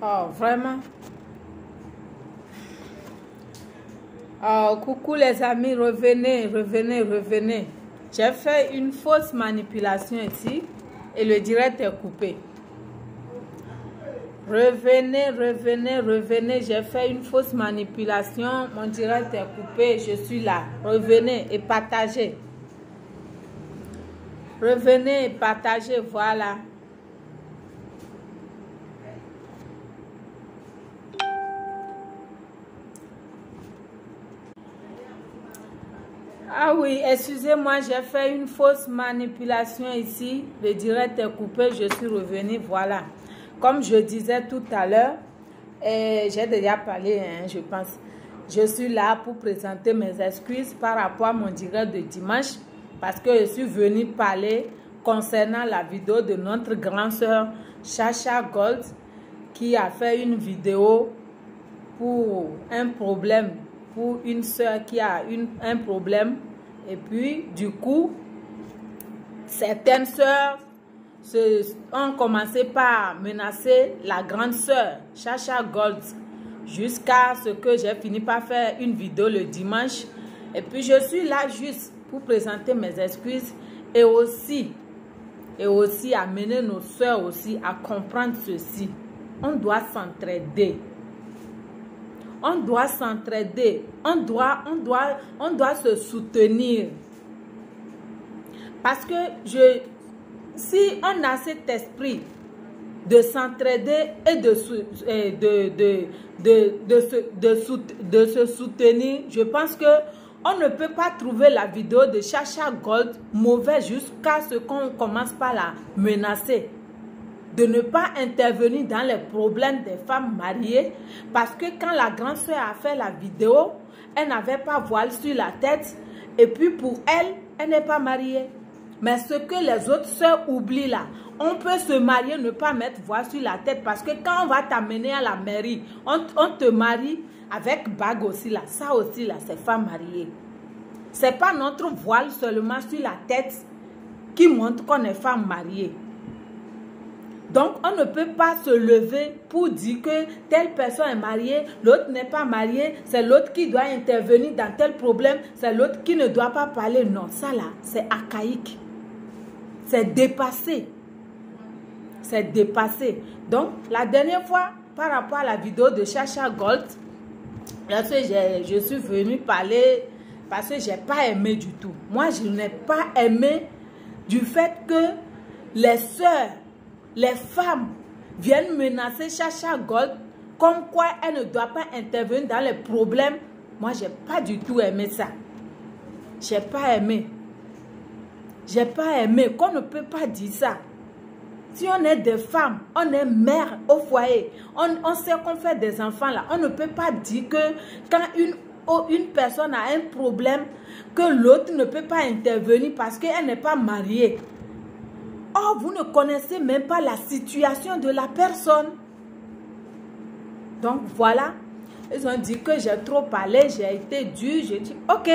Oh, vraiment. Oh, coucou les amis, revenez, revenez, revenez. J'ai fait une fausse manipulation ici et le direct est coupé. Revenez, revenez, revenez. J'ai fait une fausse manipulation. Mon direct est coupé. Je suis là. Revenez et partagez. Revenez et partagez. Voilà. Ah oui, excusez-moi, j'ai fait une fausse manipulation ici. Le direct est coupé. Je suis revenue. Voilà. Comme je disais tout à l'heure, j'ai déjà parlé, je pense. Je suis là pour présenter mes excuses par rapport à mon direct de dimanche. Parce que je suis venue parler concernant la vidéo de notre grande sœur Chacha Gold qui a fait une vidéo pour un problème, pour une sœur qui a un problème. Et puis, du coup, certaines sœurs ont commencé par menacer la grande sœur Chacha Gold jusqu'à ce que j'ai fini par faire une vidéo le dimanche. Et puis, je suis là juste pour présenter mes excuses et aussi amener nos sœurs aussi à comprendre ceci. On doit s'entraider. On doit s'entraider. On doit se soutenir. Parce que si on a cet esprit de s'entraider et de se soutenir, je pense que on ne peut pas trouver la vidéo de Chacha Gold mauvaise jusqu'à ce qu'on commence par la menacer. De ne pas intervenir dans les problèmes des femmes mariées. Parce que quand la grande soeur a fait la vidéo, elle n'avait pas voile sur la tête. Et puis pour elle, elle n'est pas mariée. Mais ce que les autres soeurs oublient là, on peut se marier, ne pas mettre voile sur la tête. Parce que quand on va t'amener à la mairie, on te marie avec bague aussi là. Ça aussi là, c'est femme mariée. C'est pas notre voile seulement sur la tête qui montre qu'on est femme mariée. Donc, on ne peut pas se lever pour dire que telle personne est mariée, l'autre n'est pas mariée, c'est l'autre qui doit intervenir dans tel problème, c'est l'autre qui ne doit pas parler. Non, ça là, c'est archaïque. C'est dépassé. C'est dépassé. Donc, la dernière fois, par rapport à la vidéo de Chacha Gold, lorsque je suis venue parler, parce que je n'ai pas aimé du tout. Moi, je n'ai pas aimé du fait que les sœurs, les femmes viennent menacer Chacha Gold comme quoi elle ne doit pas intervenir dans les problèmes. Moi, je n'ai pas du tout aimé ça. Je n'ai pas aimé. Je n'ai pas aimé qu'on ne peut pas dire ça. Si on est des femmes, on est mère au foyer, on sait qu'on fait des enfants là, on ne peut pas dire que quand une personne a un problème, que l'autre ne peut pas intervenir parce qu'elle n'est pas mariée. Oh, vous ne connaissez même pas la situation de la personne. Donc, voilà. Ils ont dit que j'ai trop parlé, j'ai été dure. J'ai dit, ok,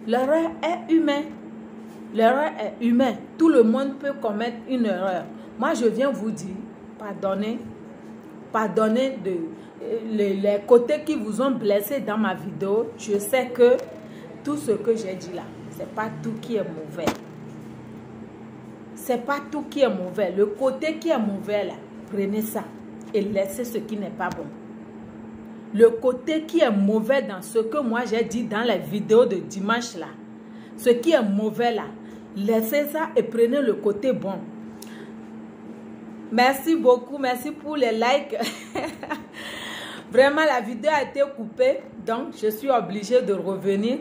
l'erreur est humaine. L'erreur est humaine. Tout le monde peut commettre une erreur. Moi, je viens vous dire, pardonnez. Pardonnez les côtés qui vous ont blessé dans ma vidéo. Je sais que tout ce que j'ai dit là, ce n'est pas tout qui est mauvais. C'est pas tout qui est mauvais. Le côté qui est mauvais là, prenez ça et laissez ce qui n'est pas bon. Le côté qui est mauvais dans ce que moi j'ai dit dans les vidéos de dimanche là, ce qui est mauvais là, laissez ça et prenez le côté bon. Merci beaucoup, merci pour les likes. Vraiment, la vidéo a été coupée, donc je suis obligée de revenir.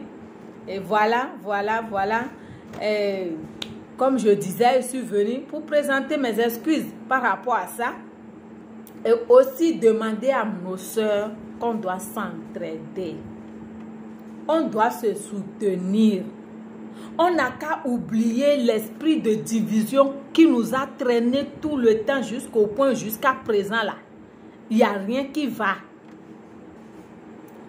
Et voilà. Comme je disais, je suis venue pour présenter mes excuses par rapport à ça. Et aussi demander à nos sœurs qu'on doit s'entraider. On doit se soutenir. On n'a qu'à oublier l'esprit de division qui nous a traîné tout le temps jusqu'au point, jusqu'à présent là. Il n'y a rien qui va.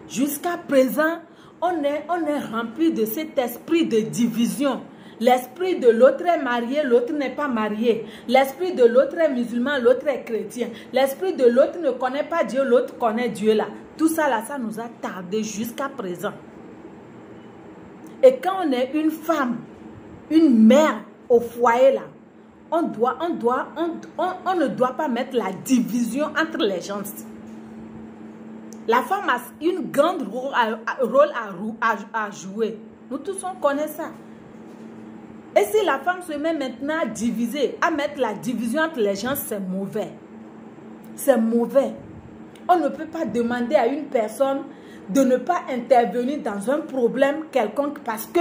Jusqu'à présent, on est rempli de cet esprit de division. L'esprit de l'autre est marié, l'autre n'est pas marié. L'esprit de l'autre est musulman, l'autre est chrétien. L'esprit de l'autre ne connaît pas Dieu, l'autre connaît Dieu là. Tout ça là, ça nous a tardé jusqu'à présent. Et quand on est une femme, une mère au foyer là, on ne doit pas mettre la division entre les gens. La femme a une grande rôle à jouer. Nous tous on connaît ça. Et si la femme se met maintenant à diviser, à mettre la division entre les gens, c'est mauvais. C'est mauvais. On ne peut pas demander à une personne de ne pas intervenir dans un problème quelconque parce que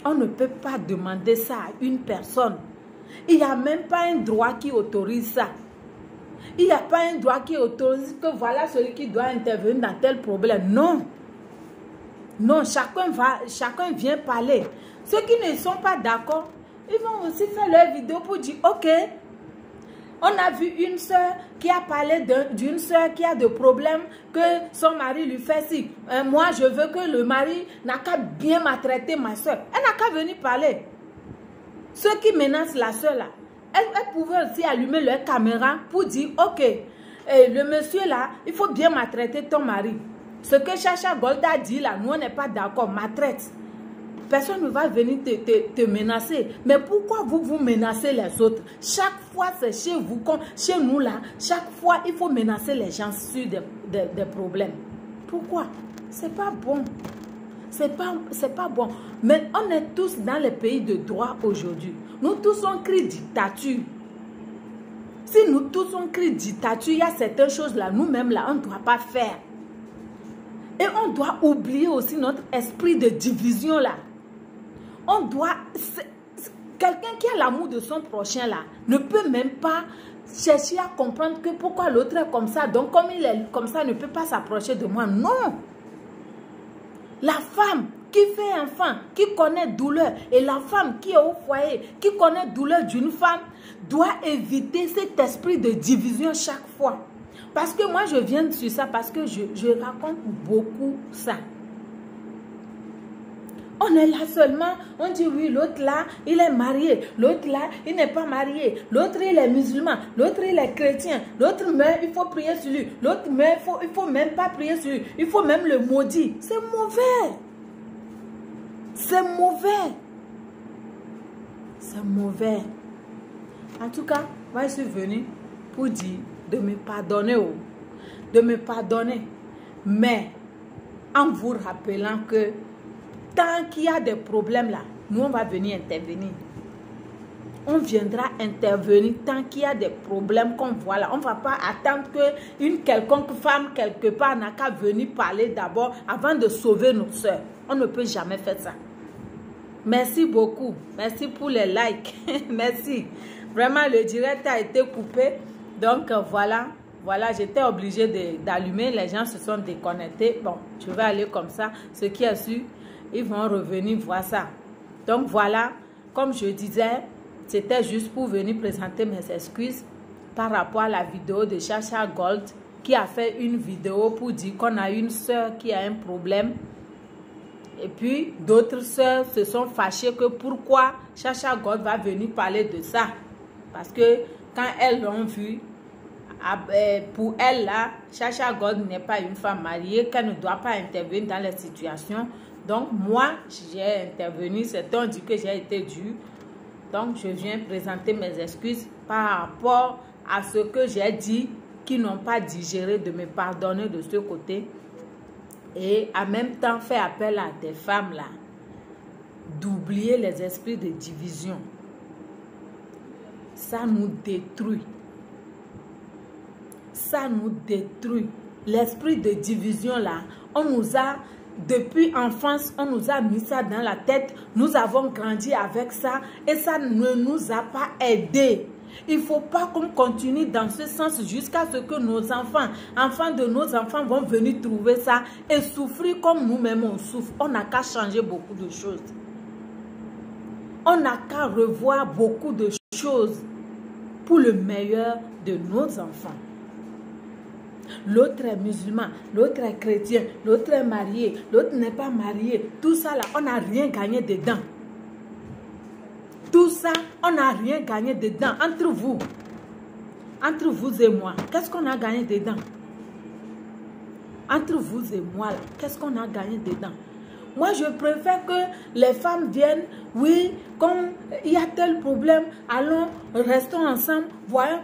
on ne peut pas demander ça à une personne. Il n'y a même pas un droit qui autorise ça. Il n'y a pas un droit qui autorise que voilà celui qui doit intervenir dans tel problème. Non. Non, chacun vient parler. Ceux qui ne sont pas d'accord, ils vont aussi faire leur vidéo pour dire, ok, on a vu une soeur qui a parlé d'une soeur qui a des problèmes, que son mari lui fait ci. Moi, je veux que le mari n'a qu'à bien maltraiter ma soeur. Elle n'a qu'à venir parler. Ceux qui menacent la soeur là, elles pouvaient aussi allumer leur caméra pour dire, ok, le monsieur là, il faut bien maltraiter ton mari. Ce que Chacha Gold a dit là, nous on n'est pas d'accord, maltraite. Personne ne va venir te menacer. Mais pourquoi vous menacez les autres? Chaque fois c'est chez vous, chez nous là, chaque fois il faut menacer les gens sur des problèmes. Pourquoi? C'est pas bon. C'est pas bon. Mais on est tous dans les pays de droit aujourd'hui. Nous tous on crie dictature. Si nous tous on crie dictature, il y a certaines choses là, nous-mêmes là, on ne doit pas faire. Et on doit oublier aussi notre esprit de division là. On doit... Quelqu'un qui a l'amour de son prochain là, ne peut même pas chercher à comprendre que pourquoi l'autre est comme ça. Donc comme il est comme ça, ne peut pas s'approcher de moi. Non. La femme qui fait enfant, qui connaît douleur, et la femme qui est au foyer, qui connaît douleur d'une femme, doit éviter cet esprit de division chaque fois. Parce que moi, je viens sur ça parce que je raconte beaucoup ça. On est là seulement, on dit oui, l'autre là, il est marié. L'autre là, il n'est pas marié. L'autre, il est musulman. L'autre, il est chrétien. L'autre meurt, il faut prier sur lui. L'autre meurt, il faut même pas prier sur lui. Il faut même le maudire. C'est mauvais. C'est mauvais. C'est mauvais. En tout cas, moi, je suis venue pour dire de me pardonner. De me pardonner. Mais, en vous rappelant que tant qu'il y a des problèmes là, nous on va venir intervenir. On viendra intervenir tant qu'il y a des problèmes qu'on voit là. On ne va pas attendre qu'une quelconque femme quelque part n'a qu'à venir parler d'abord avant de sauver notre soeur. On ne peut jamais faire ça. Merci beaucoup. Merci pour les likes. Merci. Vraiment, le direct a été coupé. Donc voilà. Voilà, j'étais obligée d'allumer. Les gens se sont déconnectés. Bon, je vais aller comme ça. Ce qui est sûr, ils vont revenir voir ça. Donc voilà, comme je disais, c'était juste pour venir présenter mes excuses par rapport à la vidéo de Chacha Gold qui a fait une vidéo pour dire qu'on a une soeur qui a un problème. Et puis d'autres soeurs se sont fâchées que pourquoi Chacha Gold va venir parler de ça. Parce que quand elles l'ont vu, pour elle là, Chacha Gold n'est pas une femme mariée, qu'elle ne doit pas intervenir dans les situations. Donc, moi, j'ai intervenu, c'est-à-dire dit que j'ai été due. Donc, je viens présenter mes excuses par rapport à ce que j'ai dit, qui n'ont pas digéré, de me pardonner de ce côté. Et en même temps, faire appel à des femmes là, d'oublier les esprits de division. Ça nous détruit. Ça nous détruit. L'esprit de division là, on nous a... Depuis enfance, on nous a mis ça dans la tête. Nous avons grandi avec ça et ça ne nous a pas aidés. Il ne faut pas qu'on continue dans ce sens jusqu'à ce que nos enfants de nos enfants vont venir trouver ça et souffrir comme nous-mêmes on souffre. On n'a qu'à changer beaucoup de choses. On n'a qu'à revoir beaucoup de choses pour le meilleur de nos enfants. L'autre est musulman, l'autre est chrétien, l'autre est marié, l'autre n'est pas marié. Tout ça là, on n'a rien gagné dedans. Tout ça, on n'a rien gagné dedans. Entre vous et moi, qu'est-ce qu'on a gagné dedans? Entre vous et moi, qu'est-ce qu'on a gagné dedans? Moi, je préfère que les femmes viennent, oui, comme il y a tel problème, allons, restons ensemble, voyons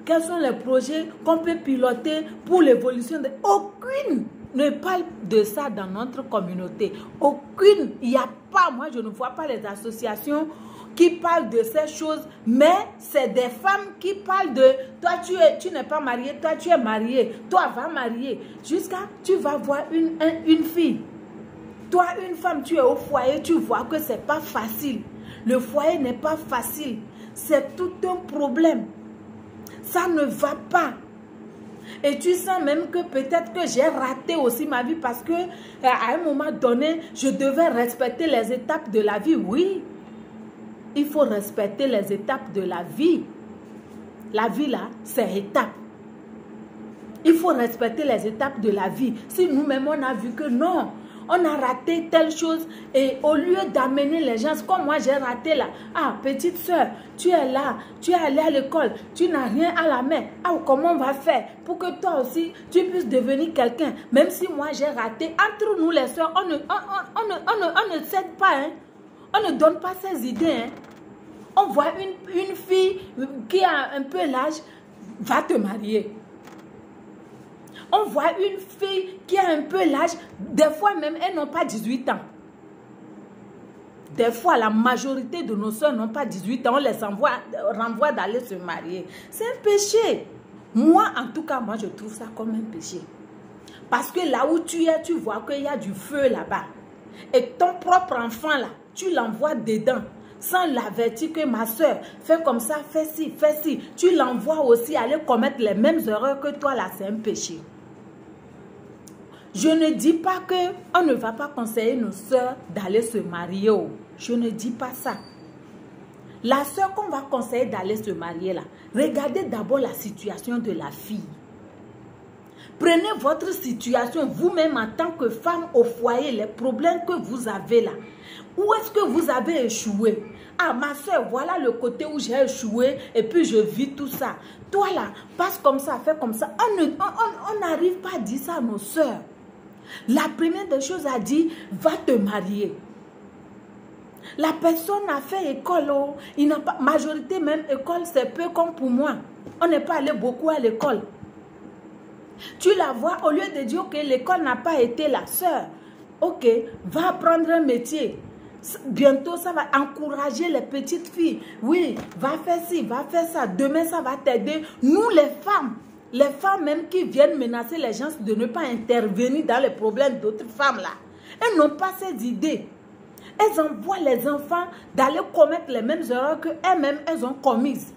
quels sont les projets qu'on peut piloter pour l'évolution. Aucune ne parle de ça dans notre communauté. Aucune, il n'y a pas, moi je ne vois pas les associations qui parlent de ces choses, mais c'est des femmes qui parlent de toi tu n'es pas marié, toi tu es marié, toi va marier, jusqu'à tu vas voir une fille. Toi, une femme, tu es au foyer, tu vois que c'est pas facile. Le foyer n'est pas facile. C'est tout un problème. Ça ne va pas. Et tu sens même que peut-être que j'ai raté aussi ma vie parce que à un moment donné, je devais respecter les étapes de la vie. Oui, il faut respecter les étapes de la vie. La vie là, c'est étape. Il faut respecter les étapes de la vie. Si nous-mêmes, on a vu que non, on a raté telle chose et au lieu d'amener les gens, comme moi j'ai raté là, ah petite soeur, tu es là, tu es allée à l'école, tu n'as rien à la main, ah comment on va faire pour que toi aussi tu puisses devenir quelqu'un, même si moi j'ai raté, entre nous les soeurs, on ne cède pas, hein? On ne donne pas ses idées, hein? On voit une fille qui a un peu l'âge, va te marier. On voit une fille qui a un peu l'âge, des fois même, elles n'ont pas 18 ans. Des fois, la majorité de nos soeurs n'ont pas 18 ans, on les renvoie d'aller se marier. C'est un péché. Moi, en tout cas, moi, je trouve ça comme un péché. Parce que là où tu es, tu vois qu'il y a du feu là-bas. Et ton propre enfant, là, tu l'envoies dedans. Sans l'avertir que ma soeur, fais comme ça, fais ci, fais ci. Tu l'envoies aussi aller commettre les mêmes erreurs que toi, là, c'est un péché. Je ne dis pas qu'on ne va pas conseiller nos soeurs d'aller se marier. Je ne dis pas ça. La soeur qu'on va conseiller d'aller se marier là, regardez d'abord la situation de la fille. Prenez votre situation vous-même en tant que femme au foyer, les problèmes que vous avez là. Où est-ce que vous avez échoué? Ah, ma soeur, voilà le côté où j'ai échoué et puis je vis tout ça. Toi là, passe comme ça, fais comme ça. On n'arrive pas à dire ça à nos soeurs. La première des choses a dit, va te marier. La personne a fait école, oh. Il n'a pas, majorité même école, c'est peu comme pour moi. On n'est pas allé beaucoup à l'école. Tu la vois, au lieu de dire que l'école n'a pas été la sœur, ok, va apprendre un métier. Bientôt, ça va encourager les petites filles. Oui, va faire ci, va faire ça. Demain, ça va t'aider. Nous, les femmes même qui viennent menacer les gens de ne pas intervenir dans les problèmes d'autres femmes là, elles n'ont pas ces idées. Elles envoient les enfants d'aller commettre les mêmes erreurs qu'elles-mêmes elles ont commises.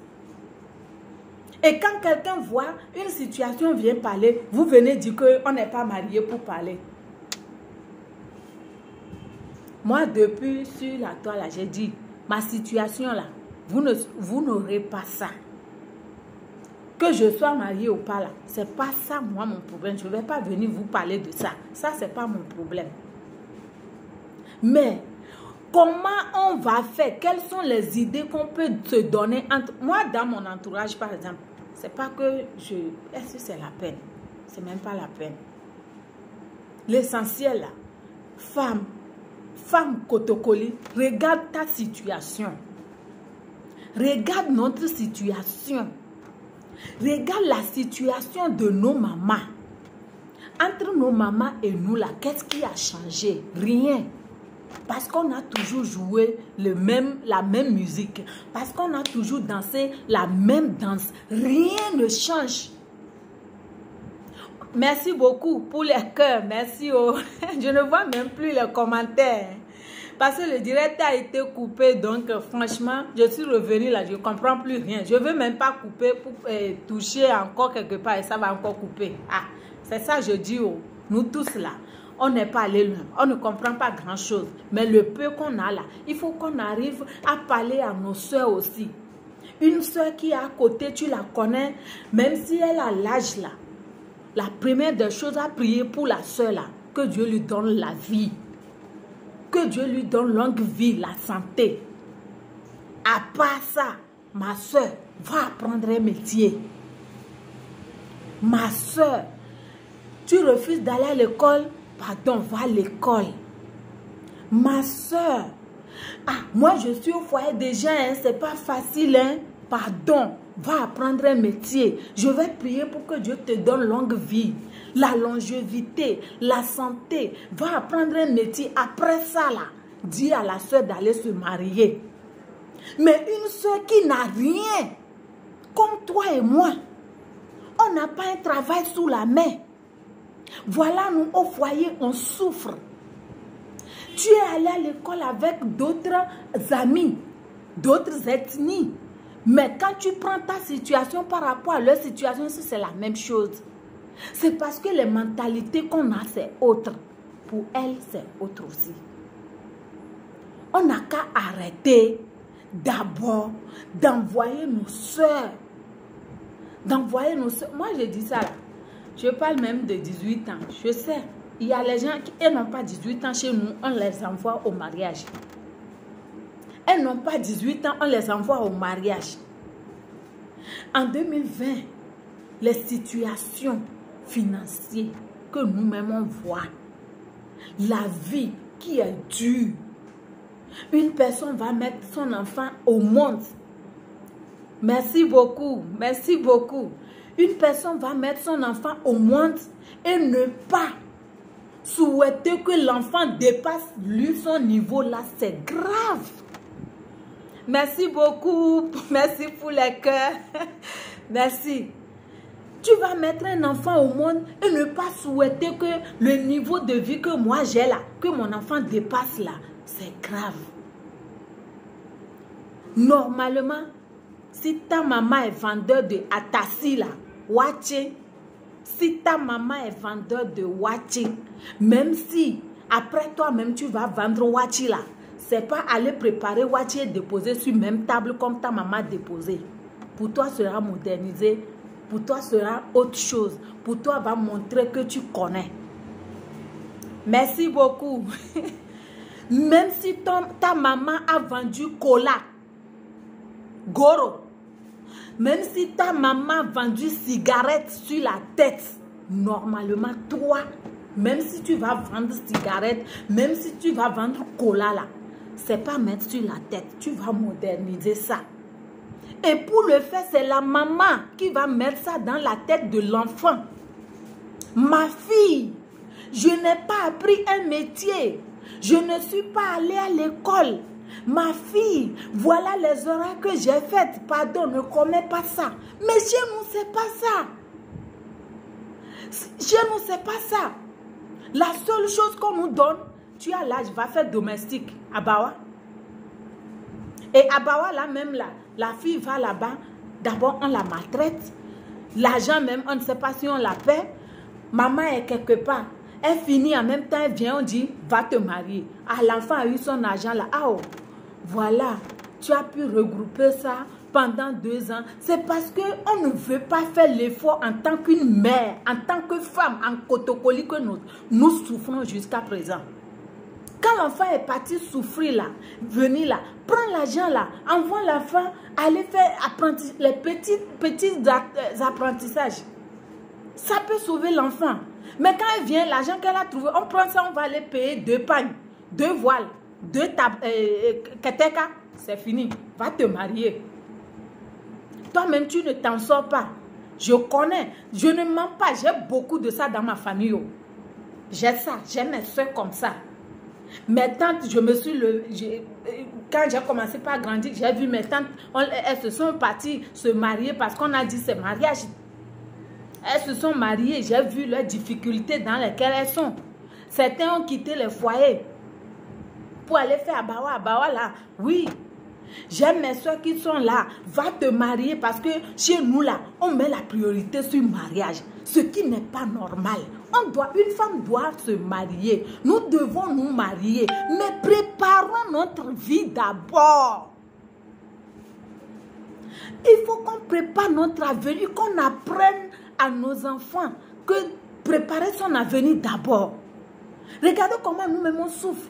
Et quand quelqu'un voit une situation vient parler, vous venez dire qu'on n'est pas marié pour parler. Moi, depuis sur la toile, j'ai dit, ma situation là, vous n'aurez pas ça. Que je sois mariée ou pas là, c'est pas ça moi mon problème. Je ne vais pas venir vous parler de ça. Ça, c'est pas mon problème. Mais, comment on va faire? Quelles sont les idées qu'on peut se donner entre... Moi, dans mon entourage, par exemple, c'est pas que je... Est-ce que c'est la peine? C'est même pas la peine. L'essentiel là, femme Kotokoli, regarde ta situation. Regarde notre situation. Regarde la situation de nos mamans. Entre nos mamans et nous là, qu'est-ce qui a changé? Rien. Parce qu'on a toujours joué la même musique. Parce qu'on a toujours dansé la même danse. Rien ne change. Merci beaucoup pour les cœurs. Merci. Je ne vois même plus les commentaires. Parce que le direct a été coupé. Donc, franchement, je suis revenue là. Je ne comprends plus rien. Je ne veux même pas couper pour toucher encore quelque part. Et ça va encore couper. Ah, c'est ça je dis. Nous tous là. On n'est pas allé loin, on ne comprend pas grand-chose. Mais le peu qu'on a là, il faut qu'on arrive à parler à nos soeurs aussi. Une soeur qui est à côté, tu la connais, même si elle a l'âge là. la première des choses à prier pour la soeur là, que Dieu lui donne la vie. Que Dieu lui donne longue vie, la santé. À part ça, ma soeur, va apprendre un métier. Ma soeur, tu refuses d'aller à l'école, pardon, va à l'école. Ma soeur, moi je suis au foyer déjà, hein, c'est pas facile, hein, pardon, va apprendre un métier. Je vais prier pour que Dieu te donne longue vie, la longévité, la santé. Va apprendre un métier. Après ça, là, dis à la soeur d'aller se marier. Mais une soeur qui n'a rien, comme toi et moi, on n'a pas un travail sous la main. Voilà, nous, au foyer, on souffre. Tu es allé à l'école avec d'autres amis, d'autres ethnies. Mais quand tu prends ta situation par rapport à leur situation, c'est la même chose. C'est parce que les mentalités qu'on a, c'est autre. Pour elles, c'est autre aussi. On n'a qu'à arrêter d'abord d'envoyer nos soeurs. D'envoyer nos soeurs. Moi, je dis ça là. Je parle même de 18 ans. Je sais. Il y a les gens qui n'ont pas 18 ans chez nous, on les envoie au mariage. Elles n'ont pas 18 ans, on les envoie au mariage. En 2020, les situations financières que nous-mêmes on voit, la vie qui est dure, une personne va mettre son enfant au monde. Merci beaucoup, merci beaucoup. Une personne va mettre son enfant au monde et ne pas souhaiter que l'enfant dépasse lui son niveau là, c'est grave. Merci beaucoup, merci pour les cœurs, merci. Tu vas mettre un enfant au monde et ne pas souhaiter que le niveau de vie que moi j'ai là, que mon enfant dépasse là, c'est grave. Normalement, si ta maman est vendeur de atassi là, watché, si ta maman est vendeur de watché, même si après toi-même tu vas vendre watché là, c'est pas aller préparer watché et déposer sur la même table comme ta maman a déposé. Pour toi sera modernisé, pour toi sera autre chose, pour toi va montrer que tu connais. Merci beaucoup. Même si ta maman a vendu cola, goro, même si ta maman a vendu cigarette sur la tête, normalement, toi, même si tu vas vendre cigarette, même si tu vas vendre cola là, c'est pas mettre sur la tête, tu vas moderniser ça. Et pour le faire, c'est la maman qui va mettre ça dans la tête de l'enfant. Ma fille, je n'ai pas appris un métier, je ne suis pas allée à l'école. Ma fille, voilà les horaires que j'ai faites. Pardon, ne commets pas ça. Mais chez nous, c'est pas ça. Chez nous, c'est pas ça. La seule chose qu'on nous donne, tu as l'âge, va faire domestique. À Bawa. Et à Bawa, là même, là, la fille va là-bas. D'abord, on la maltraite. L'argent même, on ne sait pas si on la paie. Maman est quelque part. Elle finit en même temps, elle vient, on dit, va te marier. Ah, l'enfant a eu son argent là. Ah, oh, voilà, tu as pu regrouper ça pendant 2 ans. C'est parce qu'on ne veut pas faire l'effort en tant qu'une mère, en tant que femme, en cotocoli que nous souffrons jusqu'à présent. Quand l'enfant est parti souffrir là, venir là, prends l'argent là, envoie l'enfant aller faire les petits apprentissages. Ça peut sauver l'enfant. Mais quand elle vient, l'argent qu'elle a trouvé, on prend ça, on va aller payer 2 pagnes, 2 voiles, 2 keteka, c'est fini. Va te marier. Toi-même, tu ne t'en sors pas. Je connais, je ne mens pas. J'ai beaucoup de ça dans ma famille. J'ai ça, j'ai mes soeurs comme ça. Mes tantes, quand j'ai commencé par grandir, j'ai vu mes tantes, elles se sont parties se marier parce qu'on a dit c'est mariage. Elles se sont mariées, j'ai vu leurs difficultés dans lesquelles elles sont. Certains ont quitté les foyers pour aller faire Abawa. Abawa là, oui. J'ai mes soeurs qui sont là. Va te marier parce que chez nous là, on met la priorité sur le mariage. Ce qui n'est pas normal. Une femme doit se marier. Nous devons nous marier. Mais préparons notre vie d'abord. Il faut qu'on prépare notre avenir, qu'on apprenne à nos enfants que préparer son avenir d'abord. Regardez comment nous-mêmes on souffre.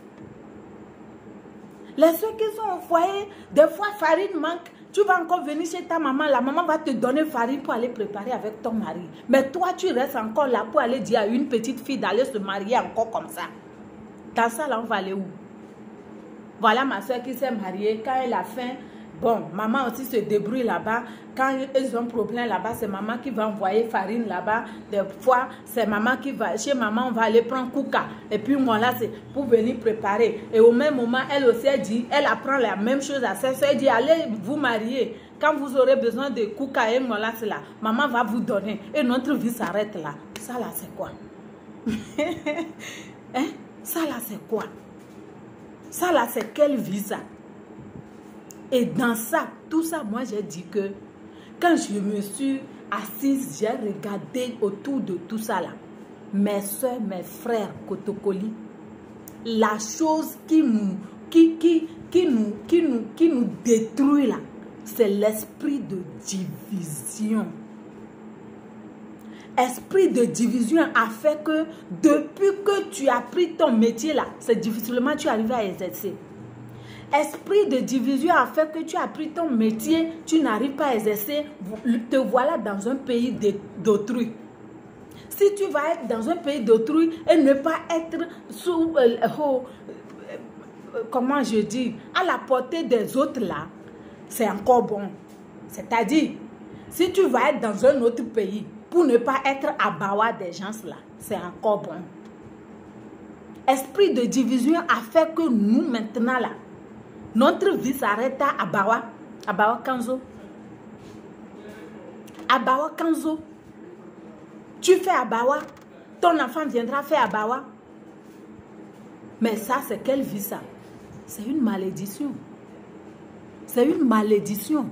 Les ceux qui sont au foyer, des fois farine manque. Tu vas encore venir chez ta maman, la maman va te donner farine pour aller préparer avec ton mari. Mais toi, tu restes encore là pour aller dire à une petite fille d'aller se marier encore comme ça. Dans ça, là, on va aller où? Voilà ma soeur qui s'est mariée. Quand elle a faim, bon, maman aussi se débrouille là-bas. Quand ils ont problème là-bas, c'est maman qui va envoyer farine là-bas. Des fois, c'est maman qui va, chez maman, on va aller prendre kouka. Et puis moi là, c'est pour venir préparer. Et au même moment, elle aussi, elle dit, elle apprend la même chose à ses soeurs. Elle dit, allez vous marier. Quand vous aurez besoin de kouka et moi là, c'est là. Maman va vous donner. Et notre vie s'arrête là. Ça là, c'est quoi? Hein? Ça là, c'est quoi? Ça là, c'est quelle vie ça? Et dans ça, tout ça, moi j'ai dit que quand je me suis assise, j'ai regardé autour de tout ça là. Mes soeurs, mes frères, Kotokoli, la chose qui nous détruit là, c'est l'esprit de division. Esprit de division a fait que depuis que tu as pris ton métier là, c'est difficilement tu arrives à exercer. Esprit de division a fait que tu as pris ton métier, tu n'arrives pas à exercer, te voilà dans un pays d'autrui. Si tu vas être dans un pays d'autrui et ne pas être sous, comment je dis, à la portée des autres là, c'est encore bon. C'est-à-dire, si tu vas être dans un autre pays pour ne pas être à bawa des gens là, c'est encore bon. Esprit de division a fait que nous maintenant là, notre vie s'arrête à Abawa, Abawa Kanzo. Abawa Kanzo. Tu fais Abawa, ton enfant viendra faire Abawa. Mais ça, c'est quelle vie ça? C'est une malédiction. C'est une malédiction.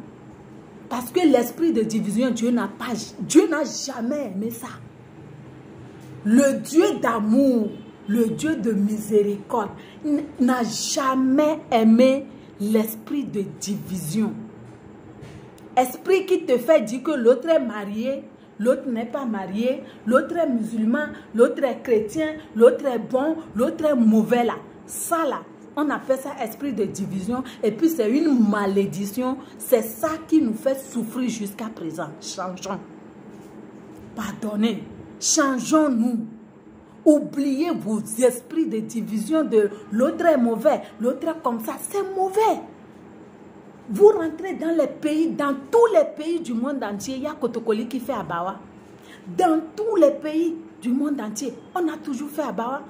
Parce que l'esprit de division, Dieu n'a jamais aimé ça. Le Dieu d'amour, le Dieu de miséricorde, n'a jamais aimé l'esprit de division. Esprit qui te fait dire que l'autre est marié, l'autre n'est pas marié, l'autre est musulman, l'autre est chrétien, l'autre est bon, l'autre est mauvais là. Ça là, on appelle ça esprit de division et puis c'est une malédiction. C'est ça qui nous fait souffrir jusqu'à présent. Changeons. Pardonnez. Changeons-nous. Oubliez vos esprits de division de l'autre est mauvais, l'autre est comme ça. C'est mauvais. Vous rentrez dans les pays, dans tous les pays du monde entier, il y a Kotokoli qui fait Abawa. Dans tous les pays du monde entier, on a toujours fait Abawa.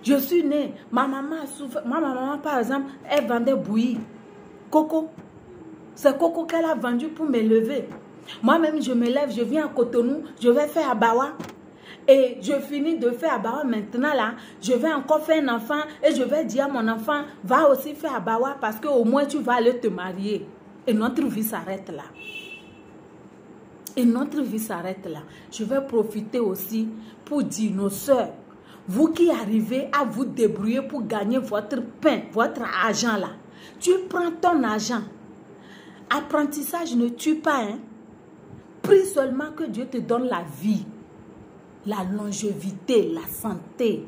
Je suis née, ma maman a souffert. Ma maman, par exemple, elle vendait bouillie. Coco. C'est Coco qu'elle a vendu pour m'élever. Moi-même, je me lève, je viens à Cotonou, je vais faire Abawa. Et je finis de faire Abawa maintenant là, je vais encore faire un enfant et je vais dire à mon enfant, va aussi faire Abawa parce qu'au moins tu vas aller te marier. Et notre vie s'arrête là. Et notre vie s'arrête là. Je vais profiter aussi pour dire nos soeurs, vous qui arrivez à vous débrouiller pour gagner votre pain, votre argent là, tu prends ton argent. Apprentissage ne tue pas, hein. Prie seulement que Dieu te donne la vie. La longévité, la santé.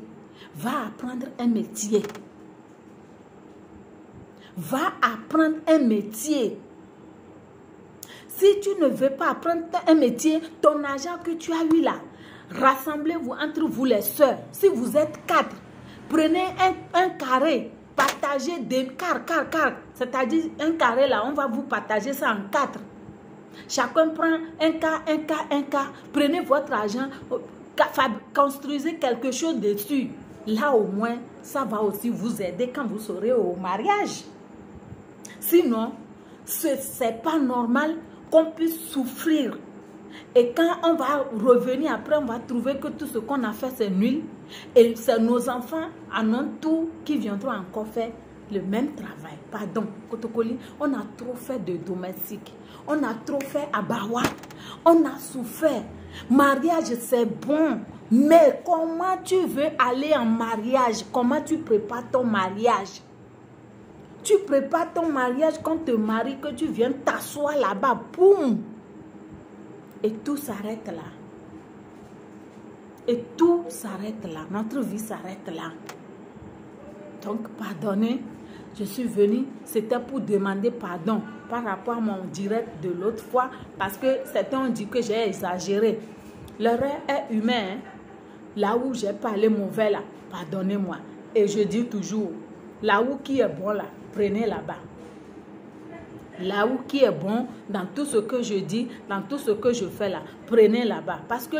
Va apprendre un métier. Va apprendre un métier. Si tu ne veux pas apprendre un métier, ton argent que tu as eu là, rassemblez-vous entre vous les sœurs. Si vous êtes 4, prenez un carré, partagez des quarts. C'est-à-dire un carré là, on va vous partager ça en 4. Chacun prend un quart. Prenez votre argent. Construisez quelque chose dessus. Là au moins, ça va aussi vous aider quand vous serez au mariage. Sinon, ce n'est pas normal qu'on puisse souffrir. Et quand on va revenir après, on va trouver que tout ce qu'on a fait, c'est nul. Et c'est nos enfants, en un tout, qui viendront encore faire le même travail. Pardon, Kotokoli, on a trop fait de domestique. On a trop fait Abawa. On a souffert. Mariage, c'est bon. Mais comment tu veux aller en mariage? Comment tu prépares ton mariage? Tu prépares ton mariage quand tu te maries, que tu viens t'asseoir là-bas. Boum! Et tout s'arrête là. Et tout s'arrête là. Notre vie s'arrête là. Donc, pardonnez. Je suis venue, c'était pour demander pardon par rapport à mon direct de l'autre fois. Parce que certains ont dit que j'ai exagéré. L'erreur est humaine. Là où j'ai parlé mauvais là, pardonnez-moi. Et je dis toujours, là où qui est bon là, prenez là-bas. Là où qui est bon, dans tout ce que je dis, dans tout ce que je fais là, prenez là-bas. Parce que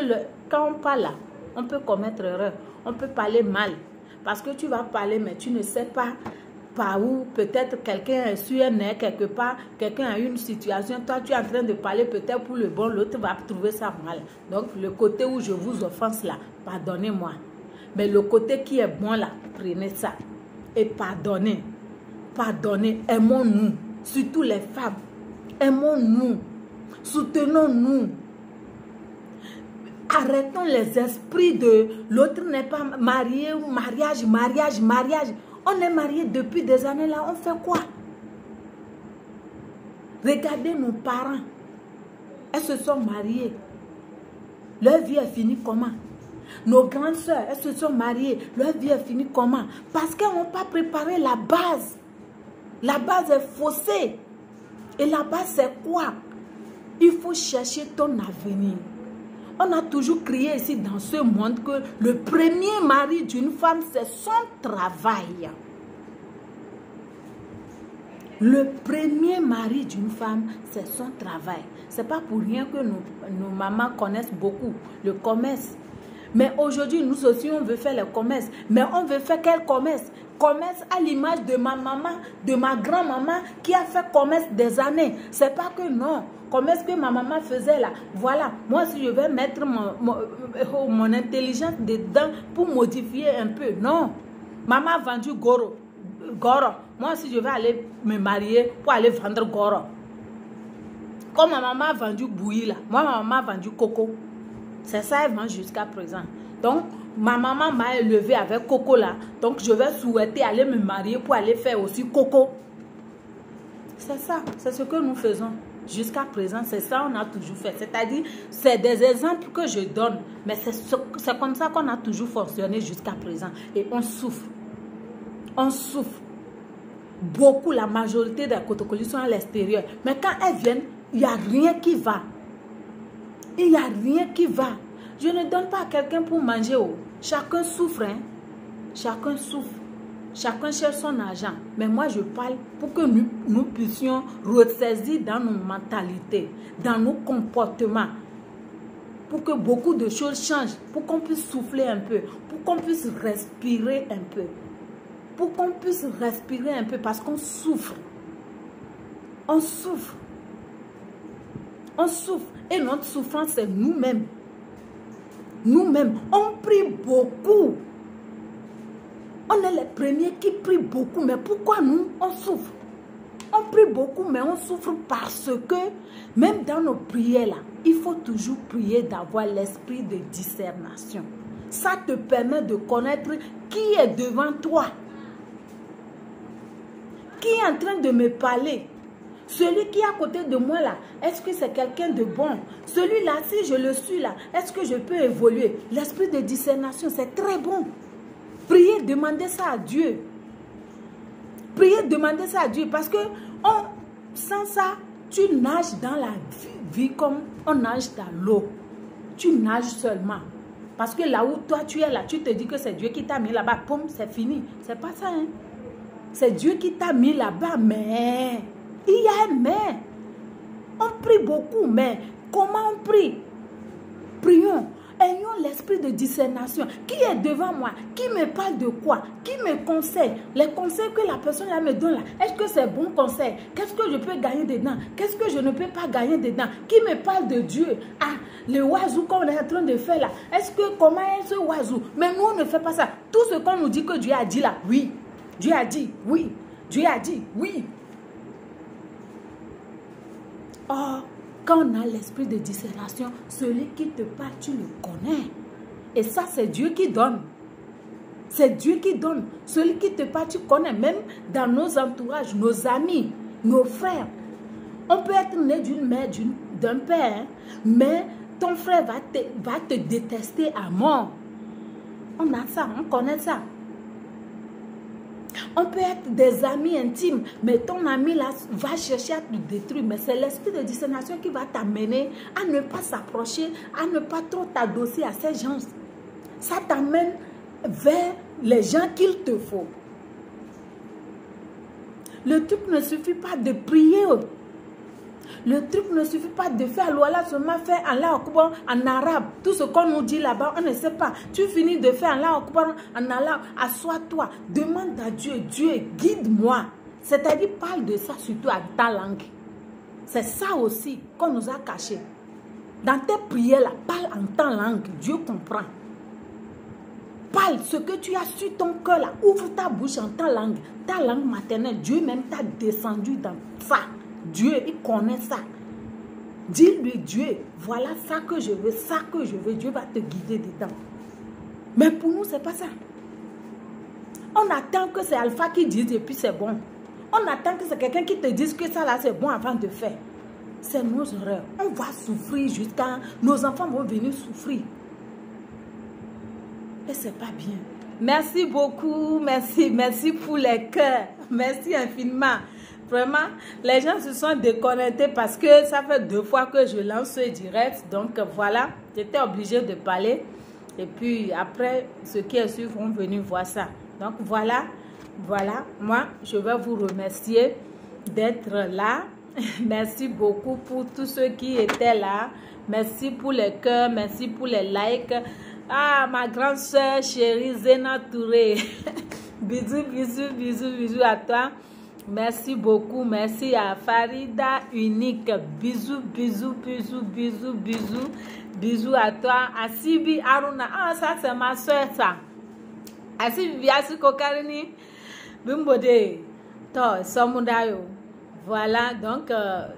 quand on parle là, on peut commettre erreur, on peut parler mal. Parce que tu vas parler, mais tu ne sais pas par où. Peut-être quelqu'un est sur un nez quelque part, quelqu'un a une situation. Toi, tu es en train de parler peut-être pour le bon, l'autre va trouver ça mal. Donc, le côté où je vous offense là, pardonnez-moi. Mais le côté qui est bon là, prenez ça. Et pardonnez. Pardonnez, aimons-nous. Surtout les femmes, aimons-nous, soutenons-nous. Arrêtons les esprits de l'autre n'est pas marié ou mariage. On est marié depuis des années là, on fait quoi? Regardez nos parents, elles se sont mariées. Leur vie est finie comment? Nos grandes soeurs, elles se sont mariées. Leur vie est finie comment? Parce qu'elles n'ont pas préparé la base. La base est faussée. Et la base, c'est quoi? Il faut chercher ton avenir. On a toujours crié ici dans ce monde que le premier mari d'une femme, c'est son travail. Le premier mari d'une femme, c'est son travail. Ce n'est pas pour rien que nos mamans connaissent beaucoup le commerce. Mais aujourd'hui, nous aussi, on veut faire le commerce. Mais on veut faire quel commerce? Commerce à l'image de ma maman, de ma grand-maman qui a fait commerce des années. C'est pas que non. Commerce que ma maman faisait là. Voilà. Moi, si je vais mettre mon intelligence dedans pour modifier un peu. Non. Maman a vendu goro. Moi, si je vais aller me marier pour aller vendre goro. Comme ma maman a vendu bouilli là. Moi, ma maman a vendu coco. C'est ça, elle vend jusqu'à présent. Donc, ma maman m'a élevé avec coco là. Donc, je vais souhaiter aller me marier pour aller faire aussi coco. C'est ça. C'est ce que nous faisons jusqu'à présent. C'est ça qu'on a toujours fait. C'est-à-dire, c'est des exemples que je donne. Mais c'est comme ça qu'on a toujours fonctionné jusqu'à présent. Et on souffre. On souffre. Beaucoup, la majorité des Kotokoli sont à l'extérieur. Mais quand elles viennent, il n'y a rien qui va. Il n'y a rien qui va. Je ne donne pas à quelqu'un pour manger. Oh. Chacun souffre. Hein? Chacun souffre. Chacun cherche son argent. Mais moi, je parle pour que nous puissions ressaisir dans nos mentalités, dans nos comportements. Pour que beaucoup de choses changent. Pour qu'on puisse souffler un peu. Pour qu'on puisse respirer un peu. Pour qu'on puisse respirer un peu. Parce qu'on souffre. On souffre. On souffre. Et notre souffrance, c'est nous-mêmes. Nous-mêmes, on prie beaucoup. On est les premiers qui prient beaucoup. Mais pourquoi nous, on souffre? On prie beaucoup, mais on souffre parce que, même dans nos prières, là, il faut toujours prier d'avoir l'esprit de discernation. Ça te permet de connaître qui est devant toi. Qui est en train de me parler? Celui qui est à côté de moi là, est-ce que c'est quelqu'un de bon? Celui-là, si je le suis là, est-ce que je peux évoluer? L'esprit de discernation, c'est très bon. Priez, demandez ça à Dieu. Priez, demandez ça à Dieu. Parce que sans ça, tu nages dans la vie comme on nage dans l'eau. Tu nages seulement. Parce que là où toi tu es là, tu te dis que c'est Dieu qui t'a mis là-bas. Poum, c'est fini. C'est pas ça. Hein? C'est Dieu qui t'a mis là-bas, mais... il y a un mais. On prie beaucoup, mais comment on prie? Prions. Ayons l'esprit de discernation. Qui est devant moi? Qui me parle de quoi? Qui me conseille? Les conseils que la personne là me donne là, est-ce que c'est bon conseil? Qu'est-ce que je peux gagner dedans? Qu'est-ce que je ne peux pas gagner dedans? Qui me parle de Dieu? Ah, le oiseau qu'on est en train de faire là, est-ce que comment est ce oiseau? Mais nous on ne fait pas ça. Tout ce qu'on nous dit que Dieu a dit là, oui. Dieu a dit, oui. Dieu a dit, oui. Or, quand on a l'esprit de discernation, celui qui te parle, tu le connais. Et ça, c'est Dieu qui donne. C'est Dieu qui donne. Celui qui te parle, tu connais. Même dans nos entourages, nos amis, nos frères. On peut être né d'une mère, d'un père, hein, mais ton frère va te détester à mort. On a ça, on connaît ça. On peut être des amis intimes, mais ton ami là va chercher à te détruire. Mais c'est l'esprit de discernement qui va t'amener à ne pas s'approcher, à ne pas trop t'adosser à ces gens. Ça t'amène vers les gens qu'il te faut. Le truc ne suffit pas de prier. Le truc ne suffit pas de faire l'ouala seulement faire Allah Akbar en arabe. Tout ce qu'on nous dit là-bas, on ne sait pas. Tu finis de faire Allah Akbar en arabe, assois-toi, demande à Dieu, Dieu guide-moi. C'est-à-dire parle de ça surtout à ta langue. C'est ça aussi qu'on nous a caché. Dans tes prières là, parle en ta langue, Dieu comprend. Parle ce que tu as sur ton cœur là, ouvre ta bouche en ta langue maternelle. Dieu même t'a descendu dans ça. Dieu, il connaît ça. Dis-lui, Dieu, voilà ça que je veux, ça que je veux. Dieu va te guider dedans. Mais pour nous, c'est pas ça. On attend que c'est Alpha qui dise et puis c'est bon. On attend que c'est quelqu'un qui te dise que ça là c'est bon avant de faire. C'est nos erreurs. On va souffrir jusqu'à... Nos enfants vont venir souffrir. Et c'est pas bien. Merci beaucoup. Merci pour les cœurs. Merci infiniment. Vraiment, les gens se sont déconnectés parce que ça fait 2 fois que je lance ce direct. Donc voilà, j'étais obligée de parler. Et puis après, ceux qui suivent vont venir voir ça. Donc voilà, moi je vais vous remercier d'être là. Merci beaucoup pour tous ceux qui étaient là. Merci pour les cœurs, merci pour les likes. Ah, ma grande soeur chérie Zena Touré. Bisous à toi. Merci beaucoup. Merci à Farida Unique. Bisous à toi. À Sibi Aruna. Ah, ça c'est ma soeur ça. À Sibi Kokarini. Bimbode. To, Somudayo. Voilà, donc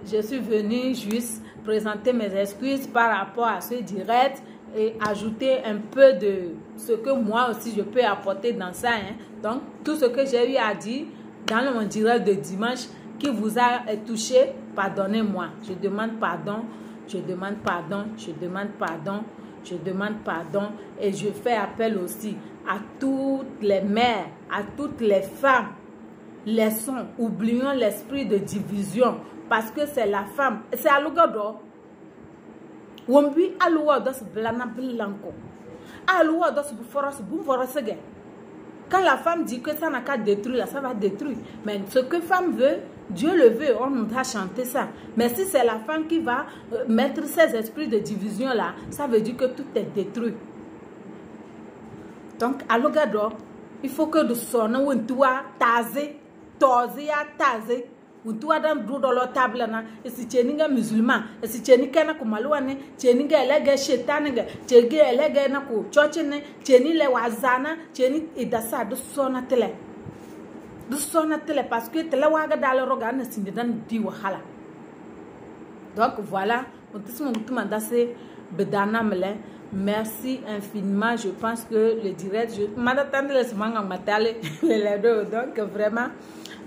je suis venue juste présenter mes excuses par rapport à ce direct et ajouter un peu de ce que moi aussi je peux apporter dans ça. Hein. Donc, tout ce que j'ai eu à dire dans mon direct de dimanche qui vous a touché, pardonnez-moi. Je demande pardon, et je fais appel aussi à toutes les mères, à toutes les femmes. Laissons, oublions l'esprit de division parce que c'est la femme, c'est Alugado. Wombi aluwa dos blana blanco. Aluwa dos buforos bumvorosege. Quand la femme dit que ça n'a qu'à détruire, ça va détruire. Mais ce que femme veut, Dieu le veut, on nous a chanté ça. Mais si c'est la femme qui va mettre ces esprits de division là, ça veut dire que tout est détruit. Donc, à l'ogado, il faut que nous sonnons un toit tasé, tosé à tasé. Un toit dans le table là. Et si tu es un musulman, et si tu es un kumalouane, tu es un élève chétanègue, tu es un élève na ko tchotchene, tu es un wazana, tu es un idassa de son télé. De son télé parce que télé waga dans le regard si ne donne di wahala. Donc voilà, on te mon tout mandassé bedana mele. Merci infiniment. Je pense que le direct, je m'attendais le semaine en matin les deux. Donc vraiment,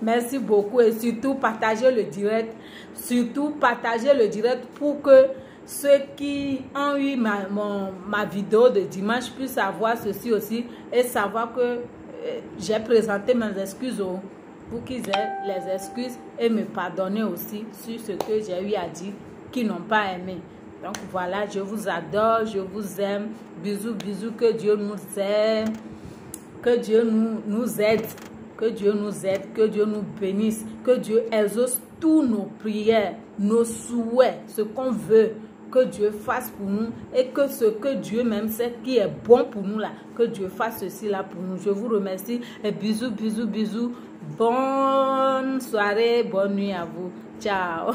merci beaucoup et surtout partagez le direct. Surtout partagez le direct pour que ceux qui ont eu ma vidéo de dimanche puissent savoir ceci aussi et savoir que j'ai présenté mes excuses pour qu'ils aient les excuses et me pardonner aussi sur ce que j'ai eu à dire qu'ils n'ont pas aimé. Donc voilà, je vous adore, je vous aime. Bisous, que Dieu nous aime, que Dieu nous aide, que Dieu nous aide, que Dieu nous bénisse, que Dieu exauce tous nos prières, nos souhaits, ce qu'on veut, que Dieu fasse pour nous et que ce que Dieu même sait qui est bon pour nous là, que Dieu fasse ceci là pour nous. Je vous remercie et bisous. Bonne soirée, bonne nuit à vous. Ciao.